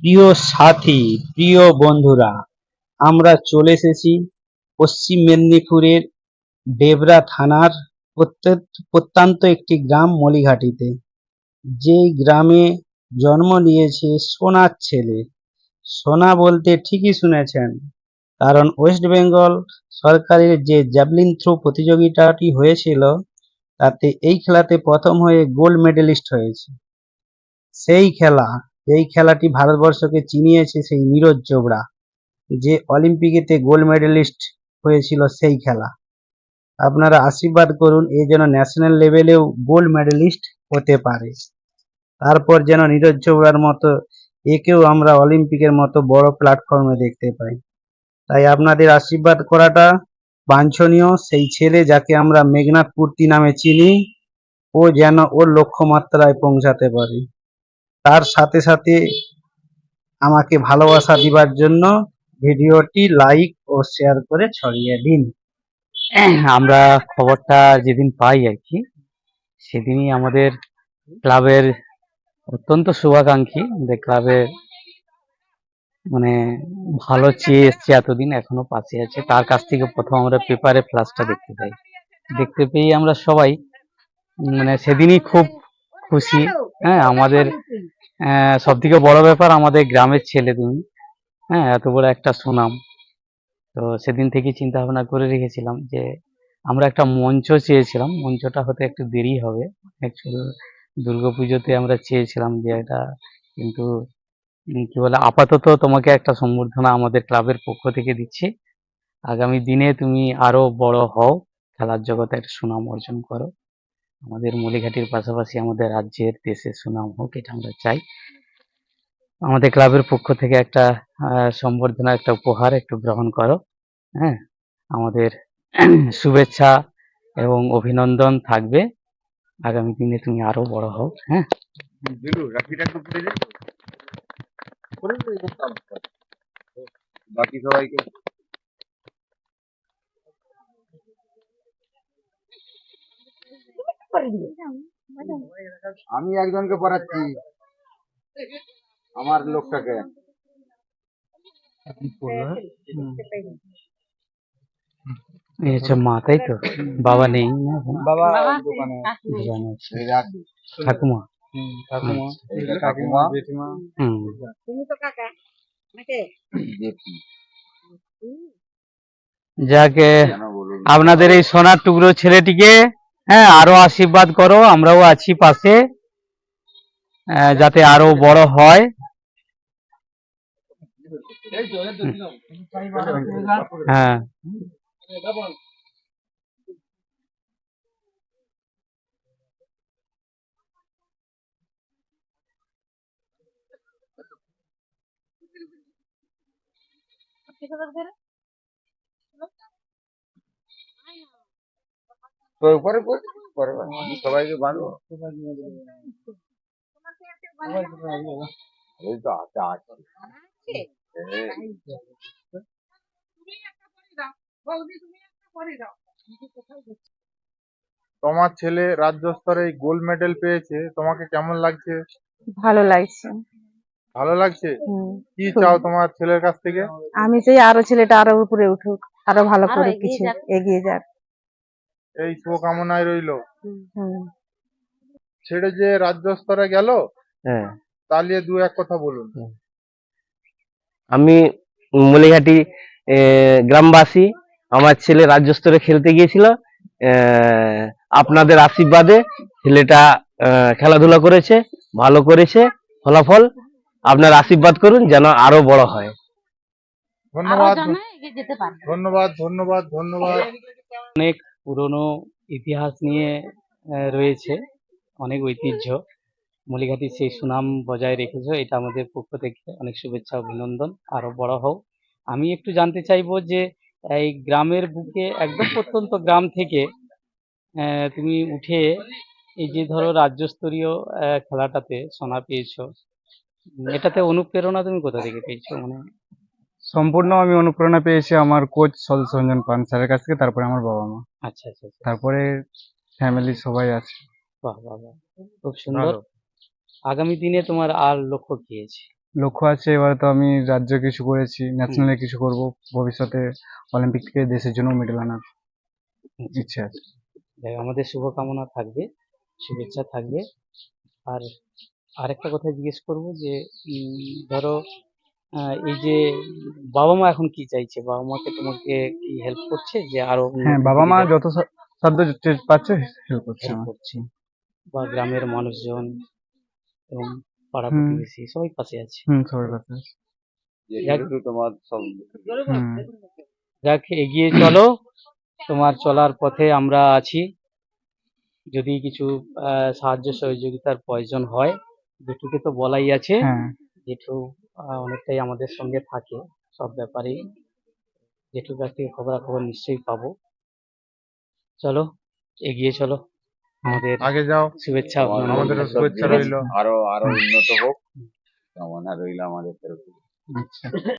প্রিয় সাথী, প্রিয় বন্ধুরা, আমরা চলে এসেছি পশ্চিম মেদিনীপুরের ডেবরা থানার প্রত্যন্ত একটি গ্রাম মলিঘাটিতে। যেই গ্রামে জন্ম নিয়েছে সোনার ছেলে। সোনা বলতে ঠিকই শুনেছেন, কারণ ওয়েস্ট বেঙ্গল সরকারের যে জ্যাভলিন থ্রো প্রতিযোগিতাটি হয়েছিল, তাতে এই খেলাতে প্রথম হয়ে গোল্ড মেডেলিস্ট হয়েছে। সেই খেলা, এই খেলাটি ভারতবর্ষকে চিনিয়েছে সেই নীরজ চোপড়া, যে অলিম্পিকেতে গোল্ড মেডেলিস্ট হয়েছিল সেই খেলা। আপনারা আশীর্বাদ করুন এ যেন ন্যাশনাল লেভেলেও গোল্ড মেডেলিস্ট হতে পারে, তারপর যেন নীরজ চোপড়ার মতো একেও আমরা অলিম্পিকের মতো বড় প্ল্যাটফর্মে দেখতে পাই। তাই আপনাদের আশীর্বাদ করাটা বাঞ্ছনীয়। সেই ছেলে যাকে আমরা মেঘনাথ পূর্তি নামে চিনি, ও যেন ওর লক্ষ্যমাত্রায় পৌঁছাতে পারে। তার সাথে সাথে আমাকে ভালোবাসা দিবার জন্য ভিডিওটি লাইক ও শেয়ার করে ছড়িয়ে দিন। আমরা খবরটা যেদিন পাই আর কি, সেদিনই আমাদের ক্লাবের অত্যন্ত শুভাকাঙ্ক্ষী, আমাদের ক্লাবের মানে ভালো চেয়ে এসছে এতদিন, এখনো পাশে আছে, তার কাছ থেকে প্রথম আমরা পেপারে ফ্লাশটা দেখতে পাই। দেখতে পেয়ে আমরা সবাই মানে সেদিনই খুব খুশি। হ্যাঁ, আমাদের সব থেকে বড় ব্যাপার আমাদের গ্রামের ছেলে তুমি, হ্যাঁ, এত বড় একটা সুনাম। তো সেদিন থেকে চিন্তা ভাবনা করে রেখেছিলাম যে আমরা একটা মঞ্চ চেয়েছিলাম, মঞ্চটা হতে একটু দেরি হবে। অ্যাকচুয়ালি দুর্গাপুজোতে আমরা চেয়েছিলাম যে এটা, কিন্তু কি বলে, আপাতত তোমাকে একটা সম্বর্ধনা আমাদের ক্লাবের পক্ষ থেকে দিচ্ছি। আগামী দিনে তুমি আরো বড় হও, খেলার জগতে একটা সুনাম অর্জন করো, আমাদের মলিঘাটির পাশাপাশি আমাদের রাজ্যের দেশের সুনাম হোক, এটা আমরা চাই। আমাদের ক্লাবের পক্ষ থেকে একটা সম্বর্ধনা, একটা উপহার একটু গ্রহণ করো। হ্যাঁ, আমাদের শুভেচ্ছা এবং অভিনন্দন থাকবে। আগামী দিনে তুমি আরো বড় হও। হ্যাঁ, বাকি সবাইকে আমি একজনকে পড়াচ্ছি, আমার লোকটাকে। এই হচ্ছে মা, তাই তো? বাবা নেই না এখন? বাবা দোকানে দোকানে আছে। এই রাখ। ঠাকুমা? ঠাকুমা, আচ্ছা। কাকিমা, জেঠিমা। হুম। যাকে কেন বলুন? আপনাদের এই সোনার টুকরো ছেলেটিকে, হ্যাঁ, আরো আশীর্বাদ করো, আমরাও আছি পাশে, যাতে আরো বড় হয়। হ্যাঁ, তো পরে পরে পরে সবাইকে বাঁধো। এই তো আছে আছে। তোমার ছেলে রাজ্য স্তরে গোল্ড মেডেল পেয়েছে, তোমাকে কেমন লাগছে? ভালো লাগছে। ভালো লাগছে? হুম, কি খুব। চাও তোমার ছেলের কাছ থেকে? আমি চাই আরো ছেলেটা আরো উপরে উঠুক, আরো ভালো করে কিছু এগিয়ে যাক। এই শুভকামনায় রইলো। হুম। ছেড়ে যে রাজ্য স্তরে গেল, হ্যাঁ। তা নিয়ে দু এক কথা বলুন। আমি মলিঘাটি গ্রামবাসী, আমার ছেলে রাজ্য স্তরে খেলতে গিয়েছিল। আপনাদের আশীর্বাদে ছেলেটা খেলাধুলা করেছে, ভালো করেছে, ফলাফল আপনার আশীর্বাদ করুন যেন আরো বড় হয়। ধন্যবাদ, ধন্যবাদ, ধন্যবাদ, ধন্যবাদ। অনেক পুরনো ইতিহাস নিয়ে রয়েছে, অনেক ঐতিহ্য। মলিঘাটির সেই সুনাম বজায় রেখেছো, এটা আমাদের পক্ষ থেকে অনেক শুভেচ্ছা, অভিনন্দন, আরো বড় হও। আমি একটু জানতে চাইবো যে এই গ্রামের বুকে, একদম প্রত্যন্ত গ্রাম থেকে তুমি উঠে এই যে ধরো রাজ্যস্তরীয় খেলাটাতে সোনা পেয়েছো, এটাতে অনুপ্রেরণা তুমি কোথা থেকে পেয়েছো? মানে সম্পূর্ণ আমি অনুপ্রেরণা পেয়েছি আমার কোচ সদস্য রঞ্জন পান স্যারের কাছ থেকে, তারপরে আমার বাবা মা, আচ্ছা আচ্ছা আচ্ছা, তারপরে ফ্যামিলি সবাই আছে। বাহ বাহ বাহ, খুব সুন্দর। আগামী দিনে তোমার আর লক্ষ্য কি আছে? লক্ষ্য আছে, এবারে তো আমি রাজ্যে কিছু করেছি, ন্যাশনালে কিছু করব, ভবিষ্যতে অলিম্পিক থেকে দেশের জন্য মেডেল আনার ইচ্ছে আছে। যাই হোক, আমাদের শুভকামনা থাকবে, শুভেচ্ছা থাকবে। আর আরেকটা কথা জিজ্ঞেস করব যে ধরো এই যে বাবা মা এখন কি চাইছে, বাবা মাকে তোমাকে কি হেল্প করছে যে আরো হ্যাঁ, বাবা মা যত সাধ্য পাচ্ছে হেল্প করছে হেল্প আমার। করছে, বা গ্রামের মানুষজন এবং পাড়া হুম। প্রতিবেশী সবাই পাশে আছে। সবার কাছে আছে। যেহেতু তোমার সব হুম। যাক, এগিয়ে চলো, তোমার চলার পথে আমরা আছি। যদি কিছু সাহায্য সহযোগিতার প্রয়োজন হয়, জেঠুকে তো বলাই আছে, হ্যাঁ, জেঠু অনেকটাই আমাদের সঙ্গে থাকে সব ব্যাপারেই। জেঠুর কাছ থেকে খবরাখবর নিশ্চয়ই পাবো। চলো, এগিয়ে চলো, আমাদের আগে যাও, শুভেচ্ছা তোমার অভিনন্দন আমাদেরও থাকবে। শুভেচ্ছা ঠিক আছে? রইলো। আরো উন্নত হোক কামনা রইল আমাদের তরফ থেকে। আচ্ছা।